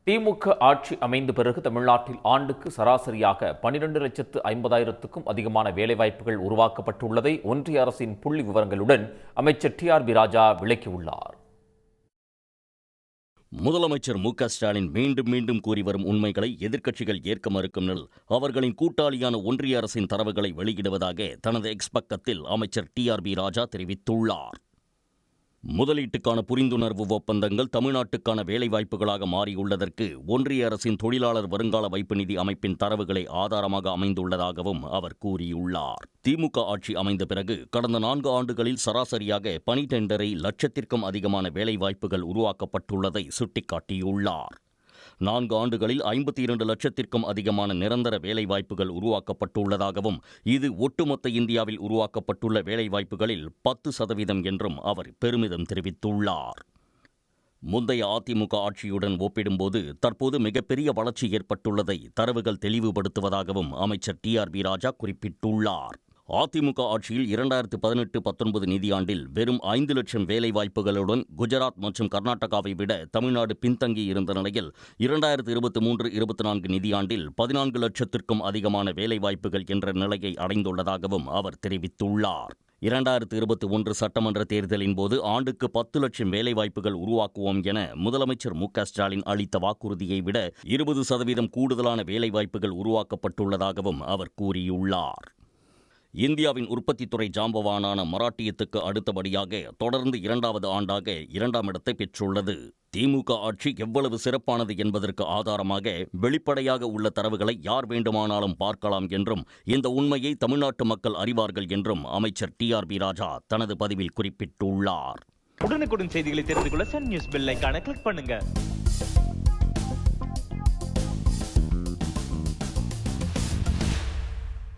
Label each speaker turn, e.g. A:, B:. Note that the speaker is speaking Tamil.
A: திமுக ஆட்சி அமைந்த பிறகு தமிழ்நாட்டில் ஆண்டுக்கு சராசரியாக 12,50,000க்கும் அதிகமான வேலைவாய்ப்புகள் உருவாக்கப்பட்டுள்ளதை ஒன்றிய அரசின் புள்ளி விவரங்களுடன் அமைச்சர் டிஆர்பி ராஜா விளக்கியுள்ளார்.
B: முதலமைச்சர் மு.க.ஸ்டாலின் மீண்டும் மீண்டும் கூறி வரும் உண்மைகளை எதிர்க்கட்சிகள் ஏற்க மறுக்கும் நிலையில் அவர்களின் கூட்டாளியான ஒன்றிய அரசின் தரவுகளை வெளியிடுவதாக தனது எக்ஸ் பக்கத்தில் அமைச்சர் டிஆர்பி ராஜா தெரிவித்துள்ளார். முதலீட்டுக்கான புரிந்துணர்வு ஒப்பந்தங்கள் தமிழ்நாட்டுக்கான வேலைவாய்ப்புகளாக மாறியுள்ளதற்கு ஒன்றிய அரசின் தொழிலாளர் வருங்கால வைப்பு நிதி அமைப்பின் தரவுகளை ஆதாரமாக அமைந்துள்ளதாகவும் அவர் கூறியுள்ளார். திமுக ஆட்சி அமைந்த பிறகு கடந்த 4 ஆண்டுகளில் சராசரியாக பணி டெண்டரை லட்சத்திற்கும் அதிகமான வேலைவாய்ப்புகள் உருவாக்கப்பட்டுள்ளதை சுட்டிக்காட்டியுள்ளார். 4 ஆண்டுகளில் 52 லட்சத்திற்கும் அதிகமான நிரந்தர வேலைவாய்ப்புகள் உருவாக்கப்பட்டுள்ளதாகவும் இது ஒட்டுமொத்த இந்தியாவில் உருவாக்கப்பட்டுள்ள வேலைவாய்ப்புகளில் 10% என்றும் அவர் பெருமிதம் தெரிவித்துள்ளார். முந்தைய அதிமுக ஆட்சியுடன் ஒப்பிடும்போது தற்போது மிகப்பெரிய வளர்ச்சி ஏற்பட்டுள்ளதை தரவுகள் தெளிவுபடுத்துவதாகவும் அமைச்சர் டிஆர்பி ராஜா குறிப்பிட்டுள்ளார். அதிமுக ஆட்சியில் 2018-19 நிதியாண்டில் வெறும் 5 லட்சம் வேலைவாய்ப்புகளுடன் குஜராத் மற்றும் கர்நாடகாவை விட தமிழ்நாடு பின்தங்கி இருந்த நிலையில் 2023-24 நிதியாண்டில் 14 லட்சத்திற்கும் அதிகமான வேலைவாய்ப்புகள் என்ற நிலையை அடைந்துள்ளதாகவும் அவர் தெரிவித்துள்ளார். 2021 சட்டமன்ற தேர்தலின் போது ஆண்டுக்கு 10 லட்சம் வேலைவாய்ப்புகள் உருவாக்குவோம் என முதலமைச்சர் மு.க.ஸ்டாலின் அளித்த வாக்குறுதியை விட 20% கூடுதலான வேலைவாய்ப்புகள் உருவாக்கப்பட்டுள்ளதாகவும் அவர் கூறியுள்ளார். இந்தியாவின் உற்பத்தித்துறை ஜாம்பவானான மராட்டியத்துக்கு அடுத்தபடியாக தொடர்ந்து 2வது ஆண்டாக 2ஆம் இடத்தை பெற்றுள்ளது. திமுக ஆட்சி எவ்வளவு சிறப்பானது என்பதற்கு ஆதாரமாக வெளிப்படையாக உள்ள தரவுகளை யார் வேண்டுமானாலும் பார்க்கலாம் என்றும் இந்த உண்மையை தமிழ்நாட்டு மக்கள் அறிவார்கள் என்றும் அமைச்சர் டிஆர்பி ராஜா தனது பதிவில் குறிப்பிட்டுள்ளார்.
C: உடனுக்குடன் செய்திகளை தெரிந்து கொள்ள சன் நியூஸ் பெல் ஐகானை கிளிக் பண்ணுங்க.